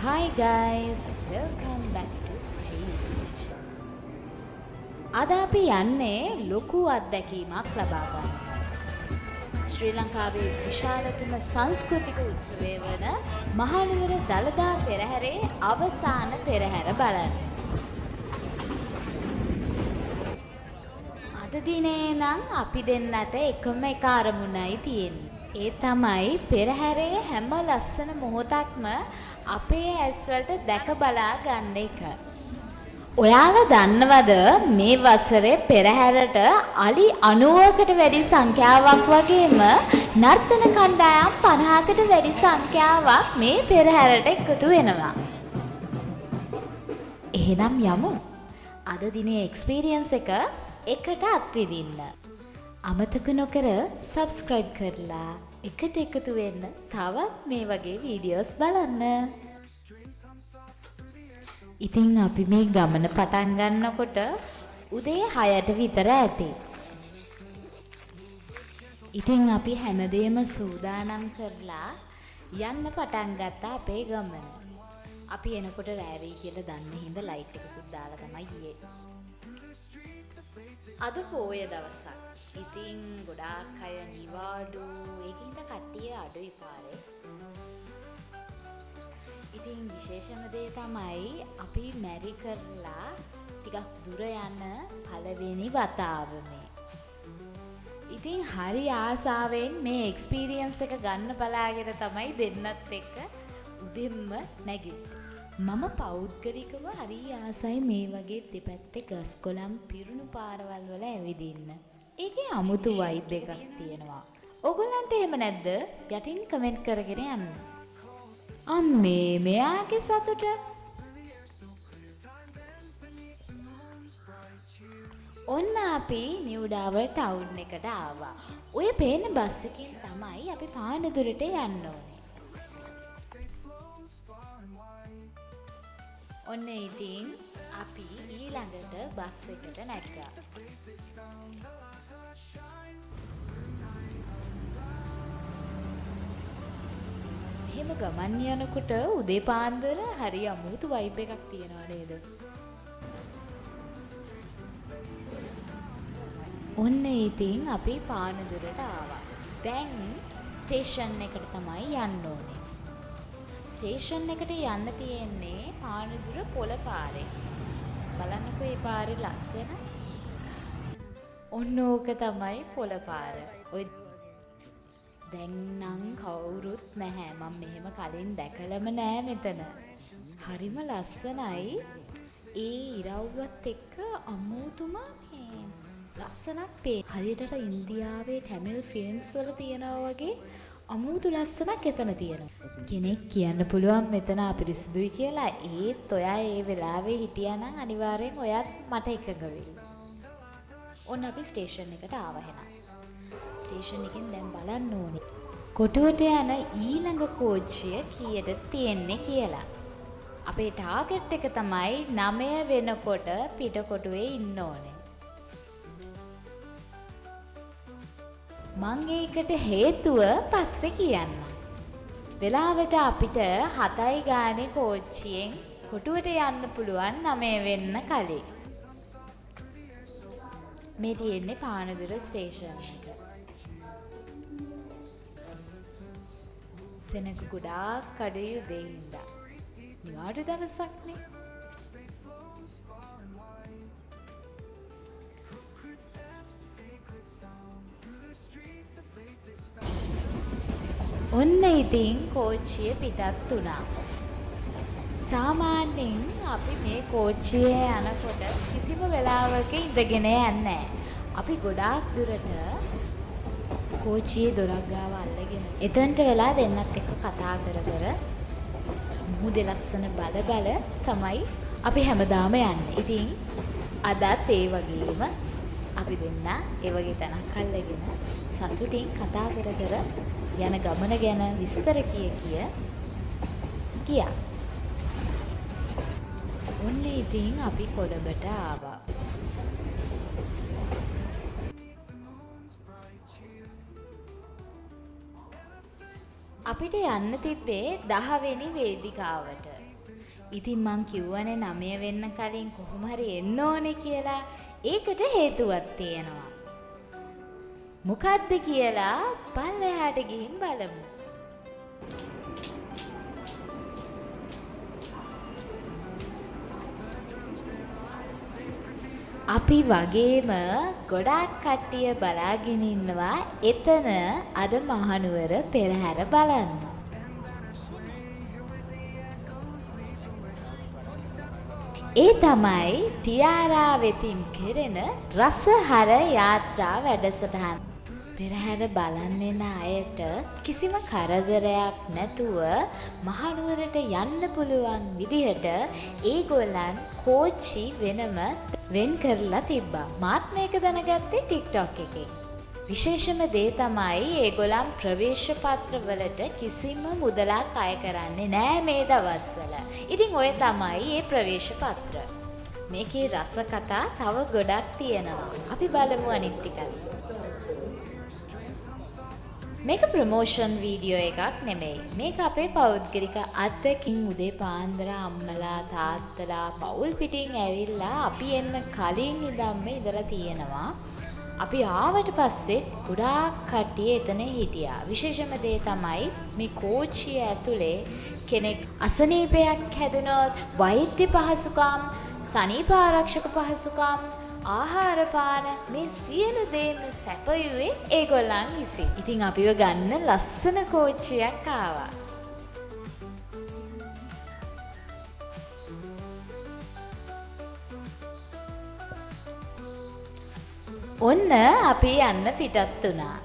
Hi guys, welcome back to my YouTube channel. අද අපි යන්නේ ලොකු අත්දැකීමක් ලබා ගන්නට. ශ්‍රී ලංකාවේ විශාලතම සංස්කෘතික උත්සවය වන මහනුවර දළදා පෙරහැරේ අවසාන පෙරහැර බලන්න. අද දිනේ නම් අපි දෙන්නට එකම එක අරමුණයි තියෙන්නේ. ඒ තමයි පෙරහැරේ හැම ලස්සන මොහොතක්ම අපේ ඇස්වලට දැක බලා ගන්න එක. ඔයාලා දන්නවද මේ වසරේ පෙරහැරට අලි 90කට වැඩි සංඛ්‍යාවක් වගේම නර්තන කණ්ඩායම් 50කට වැඩි සංඛ්‍යාවක් මේ පෙරහැරට එකතු වෙනවා. එහෙනම් යමු. අද දිනේ එක්ස්පීරියන්ස් එක එකට අත්විඳින්න. අමතක නොකර subscribe කරලා එකට එකතු වෙන්න තවත් මේ වගේ වීඩියෝස් බලන්න. ඉතින් අපි මේ ගමන පටන් ගන්නකොට උදේ 6ට විතර ඇති. ඉතින් අපි හැමදේම සූදානම් කරලා යන්න පටන් ගත්තා අපේ ගමන. අපි එනකොට රෑ වෙයි කියලා දන්නේ හින්දා ලයිට් එකකුත් දාලා තමයි ගියේ. අද පොය දවසක්. ඉතින් ගොඩාක් අය නිවාඩු ඒකින්ද කට්ටිය අඩුයි පාරේ. ඉතින් විශේෂම දේ තමයි අපි මැරි කරලා ටිකක් දුර යන පළවෙනි වතාව මේ. ඉතින් හරි ආසාවෙන් මේ එක්ස්පීරියන්ස් එක ගන්න බලාගෙන තමයි දෙන්නත් එක්ක උදෙන්ම නැගිටින්නේ. මම පෞද්ගලිකව හරි ආසයි මේ වගේ දෙපැත්තේ ගස් කොළන් පිරුණු පාරවල් වල ඇවිදින්න. ඒකේ අමුතු වයිබ් එකක් තියෙනවා. ඔයගොල්ලන්ට එහෙම නැද්ද? යටින් කමෙන්ට් කරගෙන යන්න. අම්මේ මෙයාගේ සතුට. ඔන්න අපි නිව්ඩාවර් ටවුන් එකට ආවා. ඔය පේන බස් එකෙන් තමයි අපි පානදුරට යන්න ඕනේ. ඔන්න ඉතින් අපි ඊළඟට බස් එකට නැග්ගා. එහෙම ගමන් යනකොට උදේ පාන්දර හරි අමුතු වයිබ් එකක් තියෙනවා නේද? ඔන්න ඉතින් අපි පානදුරට ආවා. දැන් ස්ටේෂන් එකට තමයි යන්න ඕනේ. ස්ටේෂන් එකට යන්න තියෙන්නේ පානදුර පොළ පාරේ. බලන්නකෝ මේ පාරේ ලස්සන. ඔන්න ඕක තමයි පොළ පාර. ඔය දැන් නම් කවුරුත් නැහැ. මම මෙහෙම කලින් දැකලම නෑ මෙතන. හරිම ලස්සනයි. ඒ ඉරව්වත් එක්ක අමුතුම ලස්සනක් පේන. හරියට ඉන්දියාවේ ටැමිල් ෆිල්ම්ස් වල තියනවා වගේ අමුතු ලස්සනක් එතන තියෙනවා. කෙනෙක් කියන්න පුළුවන් මෙතන අපිරිසුදුයි කියලා. ඒත් ඔයා ඒ වෙලාවේ හිටියා නම් අනිවාර්යෙන් ඔයත් මට එකඟ වෙයි. ඔන්න අපි ස්ටේෂන් එකට ආවා එහෙනම්. ස්ටේෂන් එකෙන් දැන් බලන්න ඕනේ කොටුවට යන ඊළඟ කෝච්චිය කීයට තියෙන්නේ කියලා. අපේ ටාගට් එක තමයි 9 වෙනකොට පිටකොටුවේ ඉන්න ඕනේ. මං ඒකට හේතුව පස්සේ කියන්න. වෙලාවට අපිට 7යි ගානේ කෝච්චියෙන් කොටුවට යන්න පුළුවන් 9 වෙන්න කලින්. මේ තියෙන්නේ පානදුර ස්ටේෂන් එක. සෙනඟ ගොඩාක් අඩුයි උදේ ඉඳලා. නිවාඩු දවසක් නේ. ඔන්න ඉතින් කෝච්චිය පිටත් වුණා. සාමාන්‍යයෙන් අපි මේ කෝච්චියේ යනකොට කිසිම වෙලාවක ඉඳගෙන යන්නේ නැහැ. අපි ගොඩාක් දුරට කෝච්චියේ දොරක් ගාව අල්ලගෙන එතනට වෙලා දෙන්නත් එක්ක කතා කර කර මුහුදේ ලස්සන බල බල තමයි අපි හැමදාම යන්නේ. ඉතින් අදත් ඒ වගේම අපි දෙන්න ඒ වගේ තැනක් අල්ලගෙන සතුටින් කතා කර කර යන ගමන ගැන විස්තර කියා. ඔන්න ඉතින් අපි කොළඹට ආවා. අපිට යන්න තිබ්බේ 10 වෙනි වේදිකාවට. ඉතින් මං කිව්වනේ 9 වෙන්න කලින් කොහොම හරි එන්න ඕනේ කියලා. ඒකට හේතුවක් තියෙනවා. මොකද්ද කියලා පල්ලෙහාට ගිහින් බලමු. අපි වගේම ගොඩාක් කට්ටිය බලාගෙන ඉන්නවා එතන අද මහනුවර පෙරහැර බලන්න. ඒ තමයි ටියාරා වෙතින් කෙරෙන රසහර යාත්‍රා වැඩසටහන. පෙරහැර බලන්න එන අයට කිසිම කරදරයක් නැතුව මහනුවරට යන්න පුළුවන් විදිහට ඒගොල්ලන් කෝච්චි වෙනම වෙන් කරලා තිබ්බා. මාත් මේක දැනගත්තේ TikTok එකේ. විශේෂම දේ තමයි ඒගොල්ලන් ප්‍රවේශ පත්‍ර වලට කිසිම මුදලක් අය කරන්නේ නෑ මේ දවස්වල. ඉතින් ඔය තමයි මේ ප්‍රවේශ පත්‍ර. මේකේ රස කතා තව ගොඩක් තියෙනවා. අපි බලමු අනිත් ටිකත්. මේක ප්‍රමෝෂන් වීඩියෝ එකක් නෙමෙයි. මේක අපේ පෞද්ගලික අත්දැකීම් උදේ පාන්දර අම්මලා තාත්තලා පවුල් පිටින් ඇවිල්ලා අපි එන්න කලින් ඉඳන්ම ඉඳලා තියෙනවා. අපි ආවට පස්සේ ගොඩාක් කට්ටිය එතන හිටියා. විශේෂම දේ තමයි මේ කෝච්චිය ඇතුලේ කෙනෙක් අසනීපයක් හැදුනොත් වෛද්‍ය පහසුකම්, සනීප ආරක්ෂක පහසුකම්, ආහාර පාන මේ සියලු දේම සැපයුවේ ඒගොල්ලන් විසින්. ඉතින් අපිව ගන්න ලස්සන කෝච්චියක් ආවා. ඔන්න අපි යන්න පිටත් වුණා.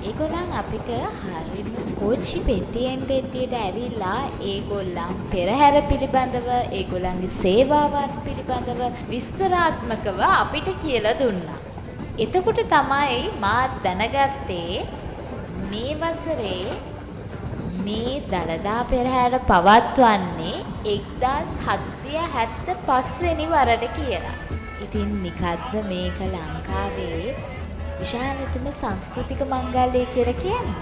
ඒගොල්ලන් අපිට හරිම කෝච්චි පෙට්ටියෙන් පෙට්ටියට ඇවිල්ලා ඒගොල්ලන් පෙරහැර පිළිබඳව ඒගොල්ලන්ගේ සේවාවන් පිළිබඳව විස්තරාත්මකව අපිට කියලා දුන්නා. එතකොට තමයි මා දැනගත්තේ මේ වසරේ මේ දළදා පෙරහැර පවත්වන්නේ 1775 වෙනි වරට කියලා. ඉතින් නිකද්ද මේක ලංකාවේ විශාලතම සංස්කෘතික මංගල්‍යය කියලා කියන්නේ.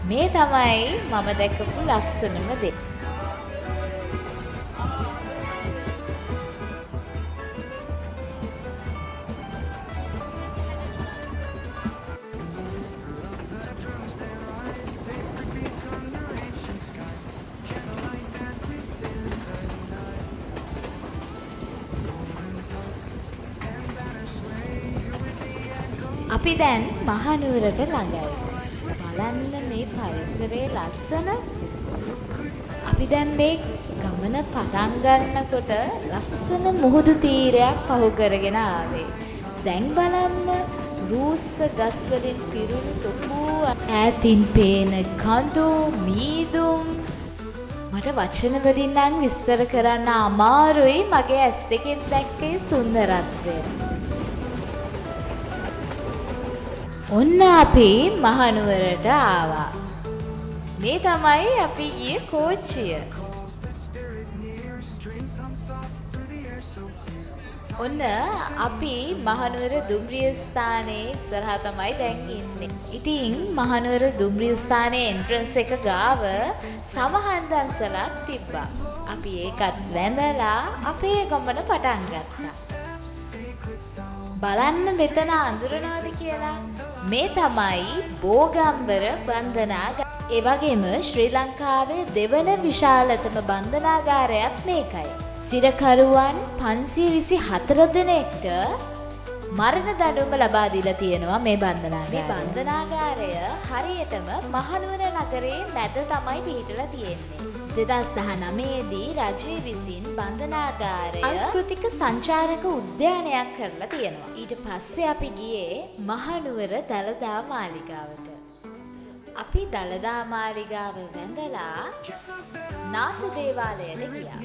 මේ තමයි මම දැකපු ලස්සනම දේ. අපි දැන් මහනුවරට ළඟයි. බලන්න මේ පරිසරයේ ලස්සන. අපි දැන් මේ ගමන පටන් ගන්නකොට ලස්සන මුහුදු තීරයක් පහු කරගෙන ආවේ. දැන් බලන්න රූස්ස ගස් වලින් පිරුණු ලොකු ඈතින් පේන කඳු මීදුම්. මට වචන වලින් නම් විස්තර කරන්න අමාරුයි මගේ ඇස් දෙකෙන් දැක්කේ සුන්දරත්වය. ඔන්න අපි මහනුවරට ආවා. මේ තමයි අපි ගියේ කෝච්චිය. ඔන්න අපි මහනුවර දුම්රිය ස්ථානයේ ඉස්සරහා තමයි දැන් ඉන්නේ. ඉතින් මහනුවර දුම්රිය ස්ථානයේ එන්ට්‍රන්ස් එක ගාව සමහන් දන්සලක් තිබ්බා. අපි ඒකත් වැඳලා අපේ ගමන පටන් ගත්තා. බලන්න මෙතන අඳුරනවාද කියලා. මේ තමයි බෝගම්බර බන්ධනාගාරය. ඒ වගේම ශ්‍රී ලංකාවේ දෙවන විශාලතම බන්ධනාගාරයක් මේකයි. සිරකරුවන් 524 දෙනෙක්ට මරණ දඬුවම ලබා දීලා තියෙනවා මේ බන්ධනාගාරය. මේ බන්ධනාගාරය හරියටම මහනුවර නගරයේ මැද තමයි පිහිටලා තියෙන්නේ. 2019 දී රජය විසින් බන්ධනාගාරය සංස්කෘතික සංචාරක උද්‍යානයක් කරලා තියෙනවා. ඊට පස්සේ අපි ගියේ මහනුවර දළදා මාලිගාවට. අපි දළදා මාලිගාව වැඳලා නාථ දේවාලයට ගියා.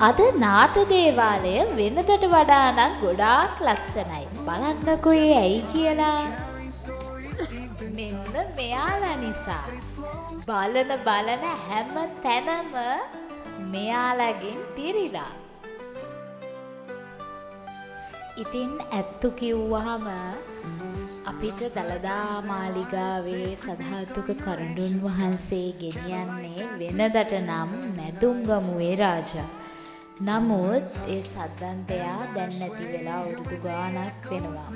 අද නාථ දේවාලය වෙනදට වඩා නම් ගොඩාක් ලස්සනයි. බලන්නකෝ ඇයි කියලා. මෙන්න මෙයාලා නිසා. බලන හැම තැනම මෙයාලගෙන් පිරීලා. ඉතින් ඇත්තු කිව්වහම අපිට දළදා මාලිගාවේ සදහතුක කරඬුන් වහන්සේ ගෙනියන්නේ වෙනදට නම් නැදුම්ගමුවේ රාජා. නමුත් ඒ සද්දන්තයා දැන් නැති වෙලා අවුරුදු ගාණක් වෙනවා.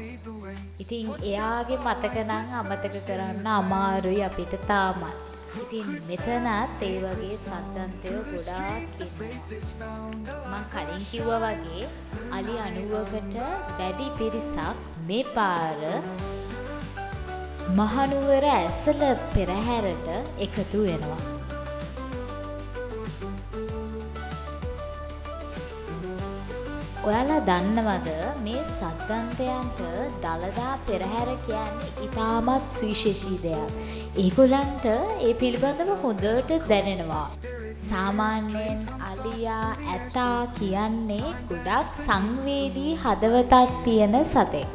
ඉතින් එයාගේ මතක නම් අමතක කරන්න අමාරුයි අපිට තාමත්. ඉතින් මෙතනත් ඒ වගේ සද්දන්තයෝ ගොඩාක් ඉන්නවා. මං කලින් කිව්වා වගේ අලි 90කට වැඩි පිරිසක් මේ පාර මහනුවර ඇසළ පෙරහැරට එකතු වෙනවා. ඔයාලා දන්නවද මේ සද්දන්තයන්ට දළදා පෙරහැර කියන්නේ ඉතාමත් සුවිශේෂී දෙයක්. ඒගොල්ලන්ට ඒ පිළිබඳව හොඳට දැනෙනවා. සාමාන්‍යයෙන් අලියා ඇතා කියන්නේ ගොඩක් සංවේදී හදවතක් තියෙන සතෙක්.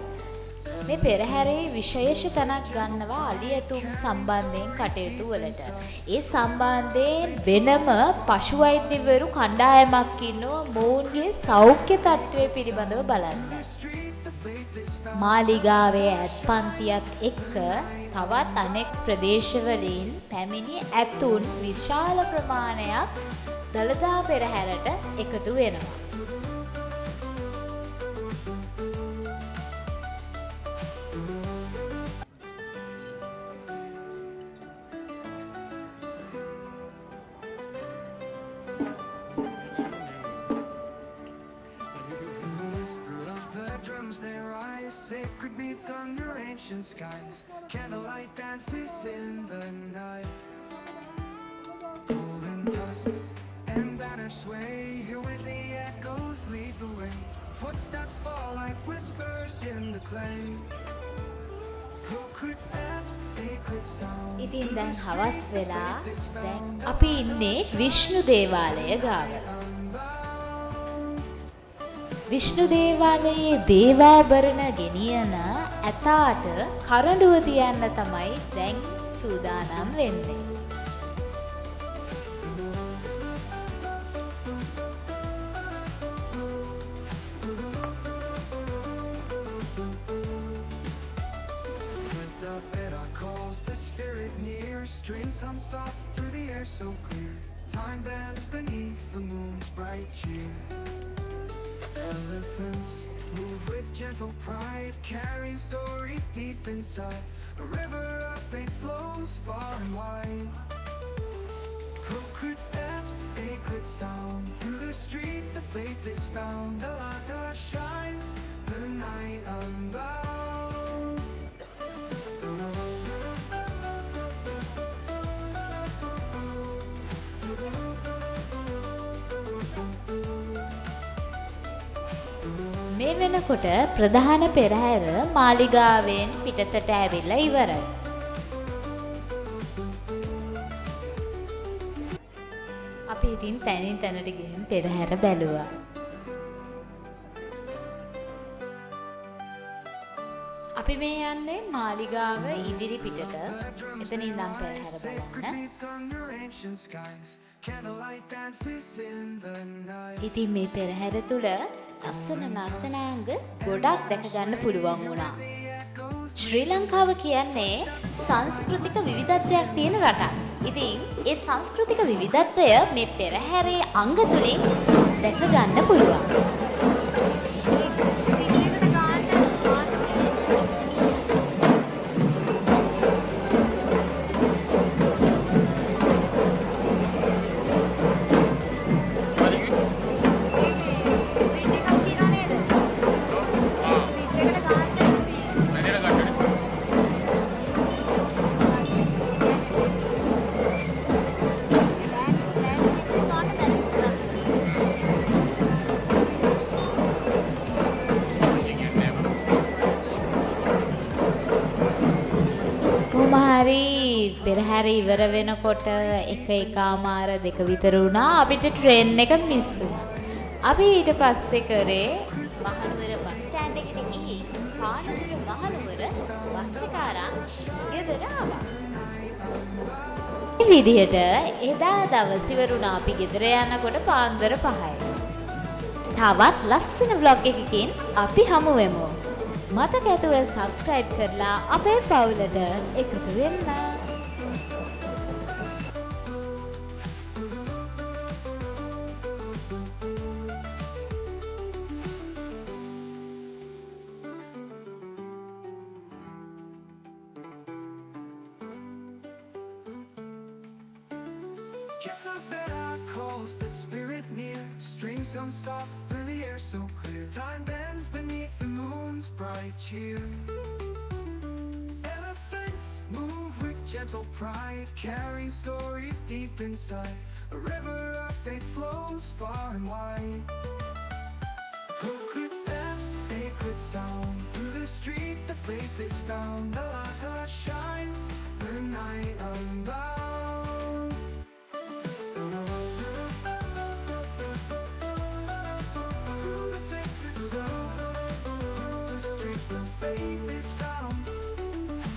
මේ පෙරහැරේ විශේෂ තැනක් ගන්නවා අලි ඇතුම් සම්බන්ධයෙන් කටයුතු වලට. ඒ සම්බන්ධයෙන් වෙනම පශු වෛද්‍යවරු කණ්ඩායමක් ඉන්නවා මොවුන්ගේ සෞඛ්‍ය තත්ත්වය පිළිබඳව බලන්න. මාලිගාවේ ඇත්පන්තියත් එක්ක තවත් අනෙක් ප්‍රදේශවලින් පැමිණි ඇතුන් විශාල ප්‍රමාණයක් දළදා පෙරහැරට එකතු වෙනවා. Sacred beats under ancient skies, candlelight dances in the night. Golden tusks and banners sway, here with the echoes lead the way. Footsteps fall like whispers in the clay. Sacred steps, sacred sound. ඉතින් දැන් හවස් වෙලා දැන් අපි ඉන්නේ විෂ්ණු දේවාලය ගාව. විෂ්ණු දේවාලයේ දේවාභරණ ගෙනියන ඇතාට කරඬුව තියන්න තමයි දැන් සූදානම් වෙන්නේ. Strings hum soft through the air so clear. Time bends beneath the moon's bright cheer. Elephants move with gentle pride, carrying stories deep inside. A river of faith flows far and wide. Sacred steps, sacred sound. Through the streets the faith is found. The light shines, the night unbound. මේ වෙනකොට ප්‍රධාන පෙරහැර මාලිගාවෙන් පිටතට ඇවිල්ලා ඉවරයි. අපි ඉතින් තැනින් තැනට ගිහින් පෙරහැර බැලුවා. අපි මේ යන්නේ මාලිගාව ඉදිරි පිටට. එතන ඉඳන් පෙරහැර බලන්න. ඉතින් මේ පෙරහැර තුල ලස්සන නර්තනාංග ගොඩක් දැක ගන්න පුළුවන් වුණා. ශ්‍රී ලංකාව කියන්නේ සංස්කෘතික විවිධත්වයක් තියෙන රටක්. ඉතින් ඒ සංස්කෘතික විවිධත්වය මේ පෙරහැරේ අංග තුලින් දැක ගන්න පුළුවන්. හරි පෙරහැර ඉවර වෙනකොට එකමාර දෙක විතර වුණා අපිට ට්‍රේන් එක මිස් වුණා. අපි ඊට පස්සේ කරේ මහනුවර බස් ස්ටෑන්ඩ් එකට ගිහින් පානදුර මහනුවර බස් එක අරන් ගෙදර ආවා. මේ විදිහට එදා දවස් ඉවරුණා අපි ගෙදර යනකොට පාන්දර 5යි. තවත් ලස්සන vlog එකකින් අපි හමු වෙමු. මතක ඇතුව සබස්ක්‍රයිබ් කරලා අපේ පවුලට එකතු වෙන්න. Get the better calls the spirit near. Strings hum soft through the air so clear. Time bends beneath the moon's bright cheer. Elephants move with gentle pride, carrying stories deep inside. A river of faith flows far and wide. Crooked steps, sacred sound. Through the streets the faith is found alive.